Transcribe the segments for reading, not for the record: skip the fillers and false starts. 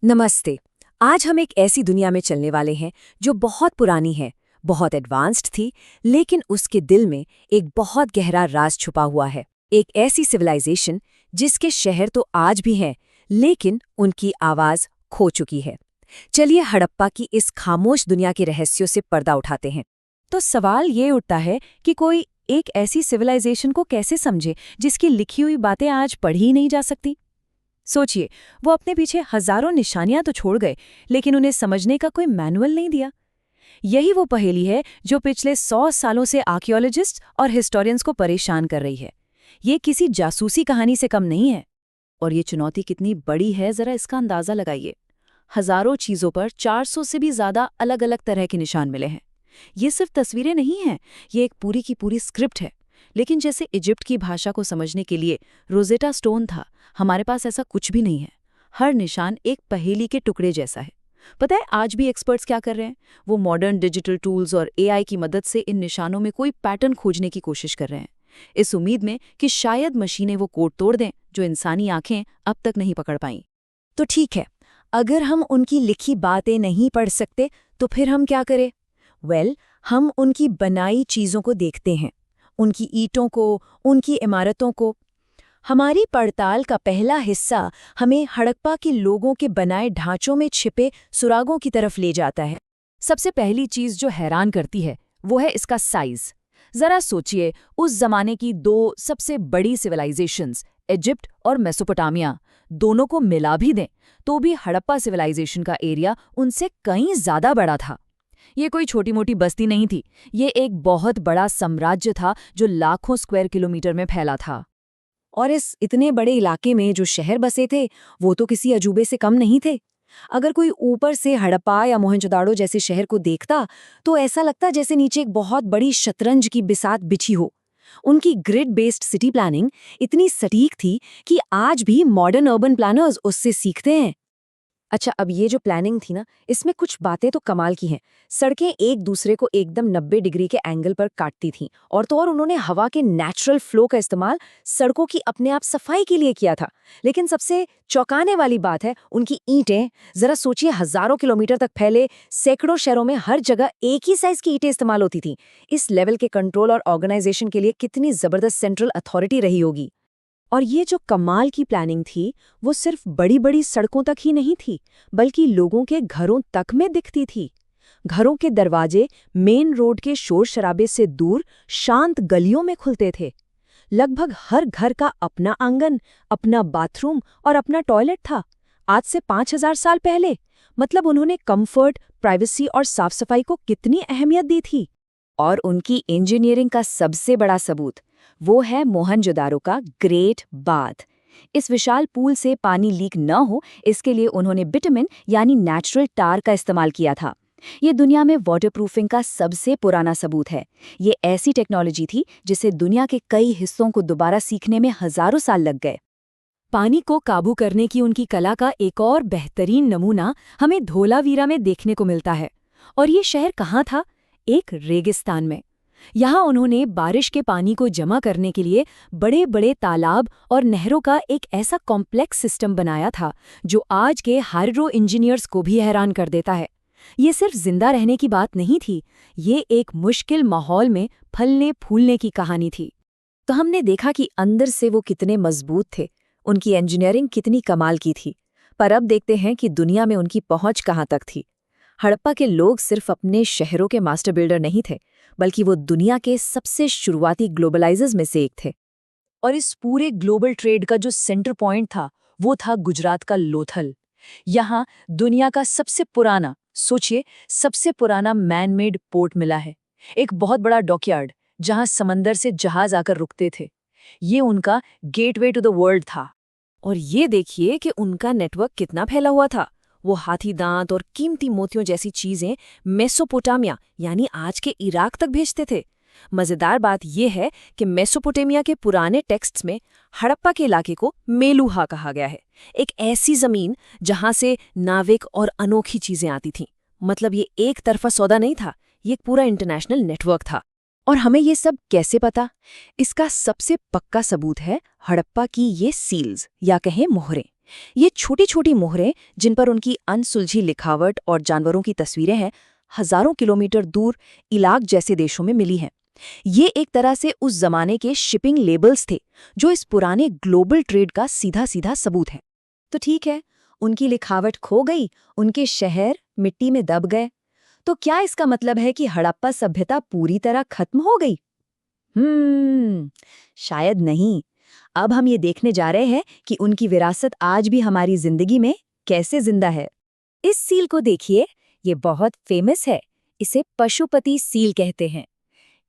नमस्ते। आज हम एक ऐसी दुनिया में चलने वाले हैं जो बहुत पुरानी है, बहुत एडवांस्ड थी, लेकिन उसके दिल में एक बहुत गहरा राज छुपा हुआ है। एक ऐसी सिविलाइजेशन जिसके शहर तो आज भी हैं, लेकिन उनकी आवाज खो चुकी है। चलिए हड़प्पा की इस खामोश दुनिया के रहस्यों से पर्दा उठाते हैं। तो सवाल ये उठता है कि कोई एक ऐसी सिविलाइजेशन को कैसे समझे जिसकी लिखी हुई बातें आज पढ़ी ही नहीं जा सकती। सोचिए, वो अपने पीछे हजारों निशानियां तो छोड़ गए, लेकिन उन्हें समझने का कोई मैनुअल नहीं दिया। यही वो पहेली है जो पिछले 100 सालों से आर्कियोलॉजिस्ट और हिस्टोरियंस को परेशान कर रही है। ये किसी जासूसी कहानी से कम नहीं है। और ये चुनौती कितनी बड़ी है, जरा इसका अंदाजा लगाइए। हजारों चीजों पर 400 से भी ज्यादा अलग अलग तरह के निशान मिले हैं। ये सिर्फ तस्वीरें नहीं हैं, ये एक पूरी की पूरी स्क्रिप्ट है। लेकिन जैसे इजिप्ट की भाषा को समझने के लिए रोजेटा स्टोन था, हमारे पास ऐसा कुछ भी नहीं है। हर निशान एक पहेली के टुकड़े जैसा है। पता है आज भी एक्सपर्ट्स क्या कर रहे हैं? वो मॉडर्न डिजिटल टूल्स और एआई की मदद से इन निशानों में कोई पैटर्न खोजने की कोशिश कर रहे हैं, इस उम्मीद में कि शायद मशीनें वो कोड तोड़ दें जो इंसानी आंखें अब तक नहीं पकड़ पाईं। तो ठीक है, अगर हम उनकी लिखी बातें नहीं पढ़ सकते तो फिर हम क्या करें? हम उनकी बनाई चीज़ों को देखते हैं, उनकी ईंटों को, उनकी इमारतों को। हमारी पड़ताल का पहला हिस्सा हमें हड़प्पा के लोगों के बनाए ढांचों में छिपे सुरागों की तरफ ले जाता है। सबसे पहली चीज जो हैरान करती है वो है इसका साइज। जरा सोचिए, उस जमाने की दो सबसे बड़ी सिविलाइजेशंस, इजिप्ट और मेसोपोटामिया, दोनों को मिला भी दें तो भी हड़प्पा सिविलाइजेशन का एरिया उनसे कहीं ज्यादा बड़ा था। ये कोई छोटी मोटी बस्ती नहीं थी, ये एक बहुत बड़ा साम्राज्य था जो लाखों स्क्वायर किलोमीटर में फैला था। और इस इतने बड़े इलाके में जो शहर बसे थे, वो तो किसी अजूबे से कम नहीं थे। अगर कोई ऊपर से हड़प्पा या मोहनजोदाड़ो जैसे शहर को देखता तो ऐसा लगता जैसे नीचे एक बहुत बड़ी शतरंज की बिसात बिछी हो। उनकी ग्रिड बेस्ड सिटी प्लानिंग इतनी सटीक थी कि आज भी मॉडर्न अर्बन प्लानर्स उससे सीखते हैं। अच्छा, अब ये जो प्लानिंग थी ना, इसमें कुछ बातें तो कमाल की हैं। सड़कें एक दूसरे को एकदम 90 डिग्री के एंगल पर काटती थीं, और तो और उन्होंने हवा के नेचुरल फ्लो का इस्तेमाल सड़कों की अपने आप सफाई के लिए किया था। लेकिन सबसे चौंकाने वाली बात है उनकी ईंटें। जरा सोचिए, हजारों किलोमीटर तक फैले सैकड़ों शहरों में हर जगह एक ही साइज की ईंटें इस्तेमाल होती थीं। इस लेवल के कंट्रोल और ऑर्गेनाइजेशन के लिए कितनी जबरदस्त सेंट्रल अथॉरिटी रही होगी। और ये जो कमाल की प्लानिंग थी, वो सिर्फ बड़ी बड़ी सड़कों तक ही नहीं थी, बल्कि लोगों के घरों तक में दिखती थी। घरों के दरवाजे मेन रोड के शोर शराबे से दूर शांत गलियों में खुलते थे। लगभग हर घर का अपना आंगन, अपना बाथरूम और अपना टॉयलेट था। आज से 5000 साल पहले। मतलब उन्होंने कंफर्ट, प्राइवेसी और साफ सफाई को कितनी अहमियत दी थी। और उनकी इंजीनियरिंग का सबसे बड़ा सबूत वो है मोहनजोदारो का ग्रेट बाथ। इस विशाल पूल से पानी लीक न हो, इसके लिए उन्होंने बिटुमेन यानी नेचुरल टार का इस्तेमाल किया था। ये दुनिया में वाटरप्रूफिंग का सबसे पुराना सबूत है। ये ऐसी टेक्नोलॉजी थी जिसे दुनिया के कई हिस्सों को दोबारा सीखने में हजारों साल लग गए। पानी को काबू करने की उनकी कला का एक और बेहतरीन नमूना हमें धोलावीरा में देखने को मिलता है। और ये शहर कहाँ था? एक रेगिस्तान में। यहाँ उन्होंने बारिश के पानी को जमा करने के लिए बड़े बड़े तालाब और नहरों का एक ऐसा कॉम्प्लेक्स सिस्टम बनाया था जो आज के हाइड्रो इंजीनियर्स को भी हैरान कर देता है। ये सिर्फ जिंदा रहने की बात नहीं थी, ये एक मुश्किल माहौल में फलने फूलने की कहानी थी। तो हमने देखा कि अंदर से वो कितने मजबूत थे, उनकी इंजीनियरिंग कितनी कमाल की थी। पर अब देखते हैं कि दुनिया में उनकी पहुंच कहाँ तक थी। हड़प्पा के लोग सिर्फ अपने शहरों के मास्टर बिल्डर नहीं थे, बल्कि वो दुनिया के सबसे शुरुआती ग्लोबलाइजर्स में से एक थे। और इस पूरे ग्लोबल ट्रेड का जो सेंटर पॉइंट था, वो था गुजरात का लोथल। यहाँ दुनिया का सबसे पुराना, सोचिए, सबसे पुराना मैन मेड पोर्ट मिला है। एक बहुत बड़ा डॉकयार्ड जहाँ समंदर से जहाज आकर रुकते थे। ये उनका गेटवे टू द वर्ल्ड था। और ये देखिए कि उनका नेटवर्क कितना फैला हुआ था। वो हाथी दांत और कीमती मोतियों जैसी चीजें मेसोपोटामिया यानी आज के इराक तक भेजते थे। मजेदार बात यह है कि मेसोपोटामिया के पुराने टेक्स्ट्स में हड़प्पा के इलाके को मेलुहा कहा गया है, एक ऐसी जमीन जहां से नाविक और अनोखी चीजें आती थीं। मतलब ये एक तरफा सौदा नहीं था, ये एक पूरा इंटरनेशनल नेटवर्क था। और हमें ये सब कैसे पता? इसका सबसे पक्का सबूत है हड़प्पा की ये सील्स या कहें मोहरें। ये छोटी छोटी मोहरें जिन पर उनकी अनसुलझी लिखावट और जानवरों की तस्वीरें हैं, हजारों किलोमीटर दूर इलाक जैसे देशों में मिली हैं। ये एक तरह से उस जमाने के शिपिंग लेबल्स थे, जो इस पुराने ग्लोबल ट्रेड का सीधा सीधा सबूत है। तो ठीक है, उनकी लिखावट खो गई, उनके शहर मिट्टी में दब गए। तो क्या इसका मतलब है कि हड़प्पा सभ्यता पूरी तरह खत्म हो गई? शायद नहीं। अब हम ये देखने जा रहे हैं कि उनकी विरासत आज भी हमारी जिंदगी में कैसे जिंदा है। इस सील को देखिए, ये बहुत फेमस है। इसे पशुपति सील कहते हैं।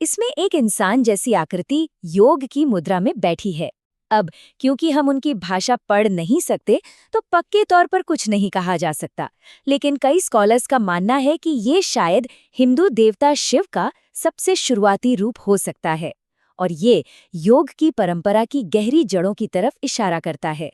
इसमें एक इंसान जैसी आकृति योग की मुद्रा में बैठी है। अब क्योंकि हम उनकी भाषा पढ़ नहीं सकते, तो पक्के तौर पर कुछ नहीं कहा जा सकता, लेकिन कई स्कॉलर्स का मानना है कि ये शायद हिंदू देवता शिव का सबसे शुरुआती रूप हो सकता है, और ये योग की परंपरा की गहरी जड़ों की तरफ इशारा करता है।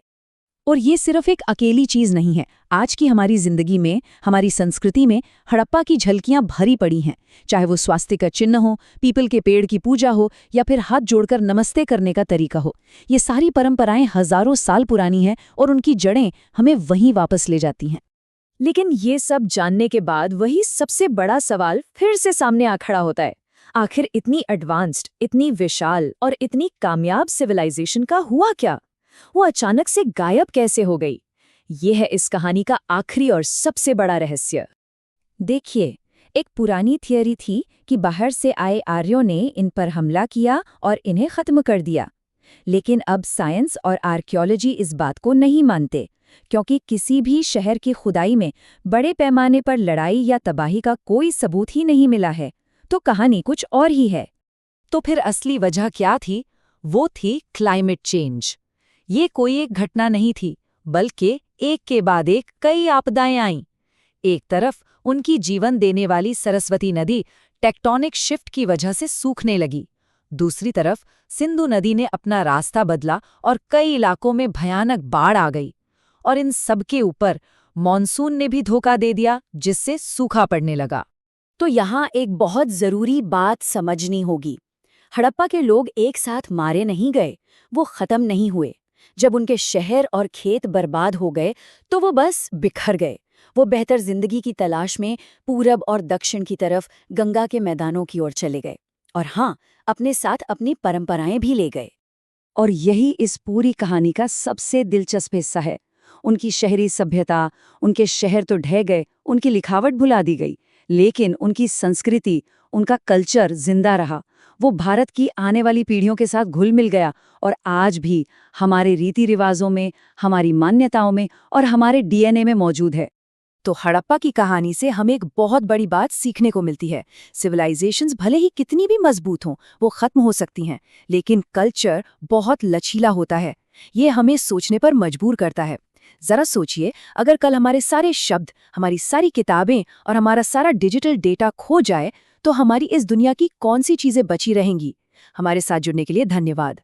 और ये सिर्फ एक अकेली चीज नहीं है। आज की हमारी जिंदगी में, हमारी संस्कृति में हड़प्पा की झलकियां भरी पड़ी हैं। चाहे वो स्वास्थ्य का चिन्ह हो, पीपल के पेड़ की पूजा हो, या फिर हाथ जोड़कर नमस्ते करने का तरीका हो, ये सारी परंपराएं हजारों साल पुरानी हैं और उनकी जड़ें हमें वहीं वापस ले जाती हैं। लेकिन ये सब जानने के बाद वही सबसे बड़ा सवाल फिर से सामने आ खड़ा होता है। आखिर इतनी एडवांस्ड, इतनी विशाल और इतनी कामयाब सिविलाइजेशन का हुआ क्या? वो अचानक से गायब कैसे हो गई? ये है इस कहानी का आखिरी और सबसे बड़ा रहस्य। देखिए, एक पुरानी थियरी थी कि बाहर से आए आर्यों ने इन पर हमला किया और इन्हें खत्म कर दिया। लेकिन अब साइंस और आर्कियोलॉजी इस बात को नहीं मानते, क्योंकि किसी भी शहर की खुदाई में बड़े पैमाने पर लड़ाई या तबाही का कोई सबूत ही नहीं मिला है। तो कहानी कुछ और ही है। तो फिर असली वजह क्या थी? वो थी क्लाइमेट चेंज। ये कोई एक घटना नहीं थी, बल्कि एक के बाद एक कई आपदाएं आईं। एक तरफ उनकी जीवन देने वाली सरस्वती नदी टेक्टोनिक शिफ्ट की वजह से सूखने लगी। दूसरी तरफ सिंधु नदी ने अपना रास्ता बदला और कई इलाकों में भयानक बाढ़ आ गई। और इन सबके ऊपर मॉनसून ने भी धोखा दे दिया, जिससे सूखा पड़ने लगा। तो यहाँ एक बहुत जरूरी बात समझनी होगी। हड़प्पा के लोग एक साथ मारे नहीं गए, वो खत्म नहीं हुए। जब उनके शहर और खेत बर्बाद हो गए, तो वो बस बिखर गए। वो बेहतर जिंदगी की तलाश में पूरब और दक्षिण की तरफ गंगा के मैदानों की ओर चले गए, और हाँ, अपने साथ अपनी परंपराएं भी ले गए। और यही इस पूरी कहानी का सबसे दिलचस्प हिस्सा है। उनकी शहरी सभ्यता, उनके शहर तो ढह गए, उनकी लिखावट भुला दी गई, लेकिन उनकी संस्कृति, उनका कल्चर जिंदा रहा। वो भारत की आने वाली पीढ़ियों के साथ घुल मिल गया और आज भी हमारे रीति रिवाजों में, हमारी मान्यताओं में और हमारे डीएनए में मौजूद है। तो हड़प्पा की कहानी से हमें एक बहुत बड़ी बात सीखने को मिलती है। सिविलाइजेशंस भले ही कितनी भी मजबूत हों, वो खत्म हो सकती हैं, लेकिन कल्चर बहुत लचीला होता है। ये हमें सोचने पर मजबूर करता है। जरा सोचिए, अगर कल हमारे सारे शब्द, हमारी सारी किताबें और हमारा सारा डिजिटल डेटा खो जाए, तो हमारी इस दुनिया की कौन सी चीजें बची रहेंगी? हमारे साथ जुड़ने के लिए धन्यवाद।